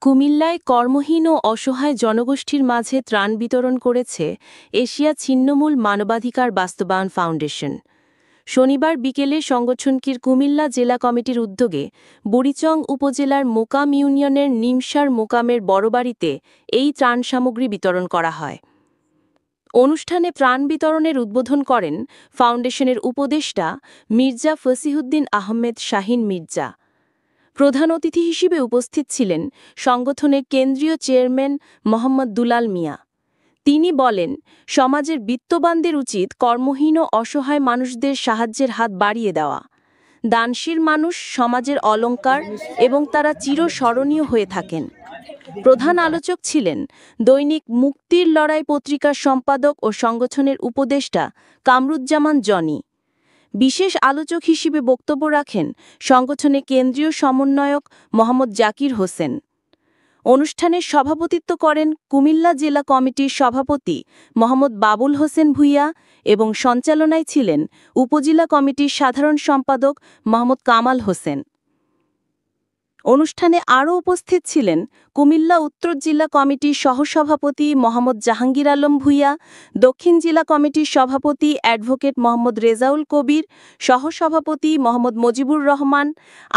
কুমিল্লায় কর্মহীন ও অসহায় জনগোষ্ঠীর মাঝে ত্রাণ বিতরণ করেছে এশিয়া ছিন্নমূল মানবাধিকার বাস্তবায়ন ফাউন্ডেশন। শনিবার বিকেলে সংগঠনটির কুমিল্লা জেলা কমিটির উদ্যোগে বুড়িচং উপজেলার মোকাম ইউনিয়নের নিমসার মোকামের বড়বাড়িতে এই ত্রাণ সামগ্রী বিতরণ করা হয়। অনুষ্ঠানে ত্রাণ বিতরণের উদ্বোধন করেন ফাউন্ডেশনের উপদেষ্টা মির্জা ফসিহুদ্দিন আহমেদ শাহীন মির্জা। প্রধান অতিথি হিসেবে উপস্থিত ছিলেন সংগঠনের কেন্দ্রীয় চেয়ারম্যান মোহাম্মদ দুলাল মিয়া। তিনি বলেন, সমাজের বিত্তবানদের উচিত কর্মহীন ও অসহায় মানুষদের সাহায্যের হাত বাড়িয়ে দেওয়া। দানশীল মানুষ সমাজের অলংকার এবং তারা চিরস্মরণীয় হয়ে থাকেন। প্রধান আলোচক ছিলেন দৈনিক মুক্তির লড়াই পত্রিকার সম্পাদক ও সংগঠনের উপদেষ্টা কামরুজ্জামান জনি। বিশেষ আলোচক হিসেবে বক্তব্য রাখেন সংগঠনের কেন্দ্রীয় সমন্বয়ক মোহাম্মদ জাকির হোসেন। অনুষ্ঠানে সভাপতিত্ব করেন কুমিল্লা জেলা কমিটির সভাপতি মোহাম্মদ বাবুল হোসেন ভূঁইয়া এবং সঞ্চালনায় ছিলেন উপজেলা কমিটির সাধারণ সম্পাদক মোহাম্মদ কামাল হোসেন। অনুষ্ঠানে আরও উপস্থিত ছিলেন কুমিল্লা উত্তর জেলা কমিটির সহসভাপতি মোহাম্মদ জাহাঙ্গীর আলম ভূঁইয়া, দক্ষিণ জেলা কমিটির সভাপতি অ্যাডভোকেট মোহাম্মদ রেজাউল কবির, সহসভাপতি মোহাম্মদ মজিবুর রহমান,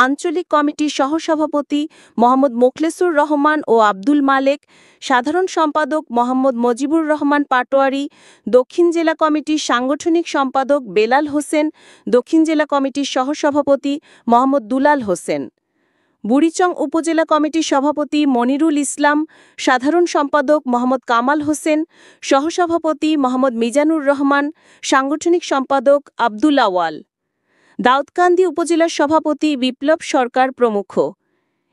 আঞ্চলিক কমিটির সহসভাপতি মোহাম্মদ মোখলেসুর রহমান ও আব্দুল মালেক, সাধারণ সম্পাদক মোহাম্মদ মজিবুর রহমান পাটোয়ারি, দক্ষিণ জেলা কমিটির সাংগঠনিক সম্পাদক বেলাল হোসেন, দক্ষিণ জেলা কমিটির সহসভাপতি মোহাম্মদ দুলাল হোসেন, বুড়িচং উপজেলা কমিটির সভাপতি মনিরুল ইসলাম, সাধারণ সম্পাদক মোহাম্মদ কামাল হোসেন, সহসভাপতি মোহাম্মদ মিজানুর রহমান, সাংগঠনিক সম্পাদক আব্দুল আওয়াল, দাউদকান্দি উপজেলার সভাপতি বিপ্লব সরকার প্রমুখ।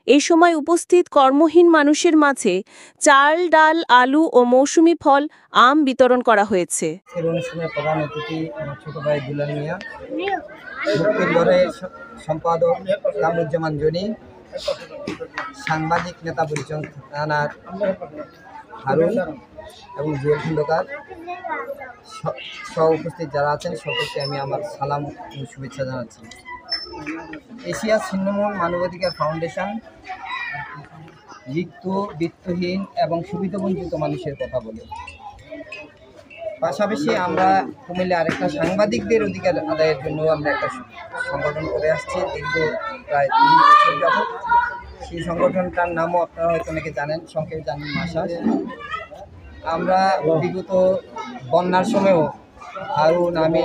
এ সময় উপস্থিত কর্মহীন মানুষের মাঝে চাল, ডাল, আলু ও মৌসুমি ফল, আম বিতরণ করা হয়েছে। প্রধান অতিথি আমার ছোট ভাই দুলাল মিয়া, মুক্তির লড়াইয়ের সম্পাদক কামরুজ্জামান জনি, সাংবাদিক নেতা বুড়িচং থানার হারুন এবং জুয়েল খন্দকার সহ উপস্থিত যারা আছেন সকলকে আমি আমার সালাম ও শুভেচ্ছা জানাচ্ছি। এশিয়া ছিন্নমূল মানবাধিকার ফাউন্ডেশন রিক্ত, বিত্তহীন এবং সুবিধাবঞ্চিত মানুষের কথা বলে। পাশাপাশি আমরা কুমিল্লা আরেকটা সাংবাদিকদের অধিকার আদায়ের জন্য আমরা একটা সংগঠন করে আসছি দীর্ঘ প্রায় 3 বছর যাবত। সেই সংগঠনটার নামও আপনারা হয়তো অনেকে জানেন, সংক্ষেপে জানেন মাসাজ। আমরা বিগত বন্যার সময়ও হারুন, আমি,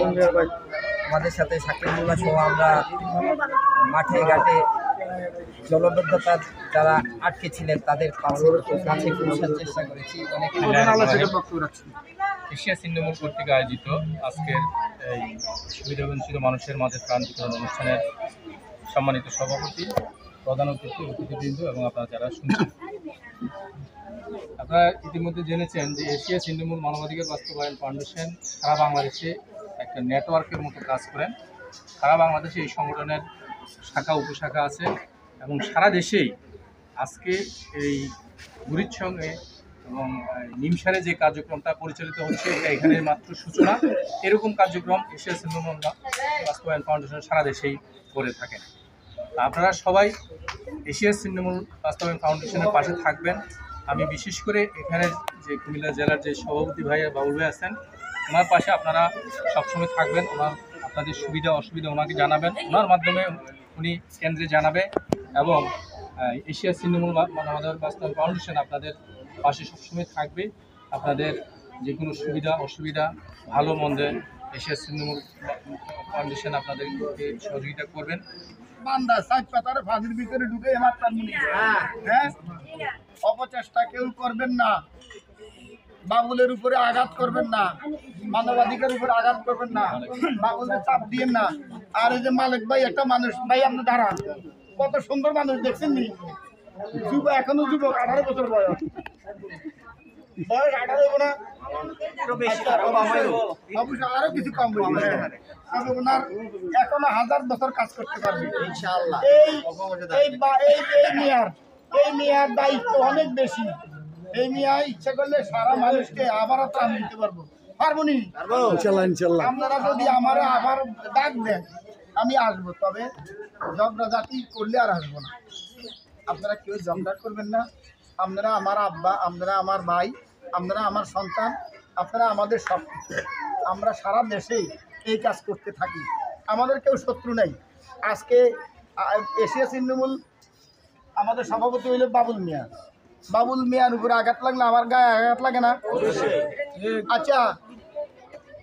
আমাদের সাথে সাকিবুল্লাহ সহ আমরা মাঠে ঘাটে জলবদ্ধতা যারা আটকে ছিলেন তাদের কাছে পৌঁছার চেষ্টা করেছি। অনেক এশিয়া ছিন্নমূল কর্তৃক আয়োজিত আজকের এই সুবিধাবঞ্চিত মানুষের মাঝে ত্রাণ বিতরণ অনুষ্ঠানের সম্মানিত সভাপতি, প্রধান অতিথি, অতিথিবৃন্দ এবং আপনারা যারা শুনছেন, আপনারা ইতিমধ্যে জেনেছেন যে এশিয়া ছিন্নমূল মানবাধিকার বাস্তবায়ন ফাউন্ডেশন সারা বাংলাদেশে একটা নেটওয়ার্কের মতো কাজ করেন। সারা বাংলাদেশে এই সংগঠনের শাখা উপশাখা আছে এবং সারা দেশেই আজকে এই বুড়িচংয়ে এবং নিমসারে যে কার্যক্রমটা পরিচালিত হচ্ছে এটা এখানে মাত্র সূচনা। এরকম কার্যক্রম এশিয়া ছিন্নমূল বাস্তবায়ন ফাউন্ডেশন সারা দেশেই করে থাকেন। আপনারা সবাই এশিয়া ছিন্নমূল বাস্তবায়ন ফাউন্ডেশনের পাশে থাকবেন। আমি বিশেষ করে এখানে যে কুমিল্লা জেলার যে সভাপতি ভাই বাবুল ভাই আছেন, ওনার পাশে আপনারা সবসময় থাকবেন। আপনাদের সুবিধা অসুবিধা ওনাকে জানাবেন, ওনার মাধ্যমে উনি কেন্দ্রে জানাবে এবং এশিয়া ছিন্নমূল মানবাধিকার বাস্তবায়ন ফাউন্ডেশন আপনাদের পাশে সবসময় থাকবে। আপনাদের যে কোনো সুবিধা অসুবিধা ভালো মন্দে এশিয়া ছিন্নমূল ফাউন্ডেশন আপনাদেরকে সহযোগিতা করবেন। ভিতরে ঢুকে অপচেষ্টা কেউ করবেন না, বাবুলের উপরে আঘাত করবেন না, মানবাধিকার উপরে আঘাত করবেন না, বাবুলের চাপ দিয়েন না। আর এই যে মালিক ভাই একটা মানুষ, ভাই আপনি দাঁড়ান, কত সুন্দর মানুষ দেখছেন নি, যুবক, এখনো যুবক, 18 বছর বয়স, 18 হবো না, আরো কিছু কম বলবে, ওনার এখনো 1000 বছর কাজ করতে পারবে ইনশাআল্লাহ। এই মেয়ার দায়িত্ব অনেক বেশি। এই মেয়া ইচ্ছা করলে সারা মানুষকে আবারও ত্রাণ দিতে পারবো, পারবো নি? আপনারা যদি আমার আবার ডাক দেন আমি আসবো, তবে ঝগড়া জাতি করলে আর আসবো না। আপনারা কেউ ঝগড়া করবেন না, আপনারা আমার আব্বা, আপনারা আমার ভাই, আপনারা আমার সন্তান, আপনারা আমাদের সব কিছু। আমরা সারা দেশেই এই কাজ করতে থাকি, আমাদের কেউ শত্রু নেই। আজকে এশিয়া ছিন্নমূল আমাদের সভাপতি হইল বাবুল মিয়া। বাবুল মিয়ার উপরে আঘাত লাগলে আমার গায়ে আঘাত লাগে না? আচ্ছা,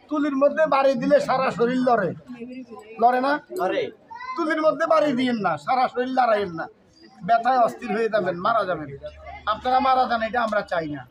তুলির মধ্যে বাড়ি দিলে সারা শরীর লড়ে, লড়ে না? তুলির মধ্যে বাড়ি দিয়েন না, সারা শরীর লড়াইয়েন না, ব্যথায় অস্থির হয়ে যাবেন, মারা যাবেন। আপনারা মারা যান, এটা আমরা চাই না।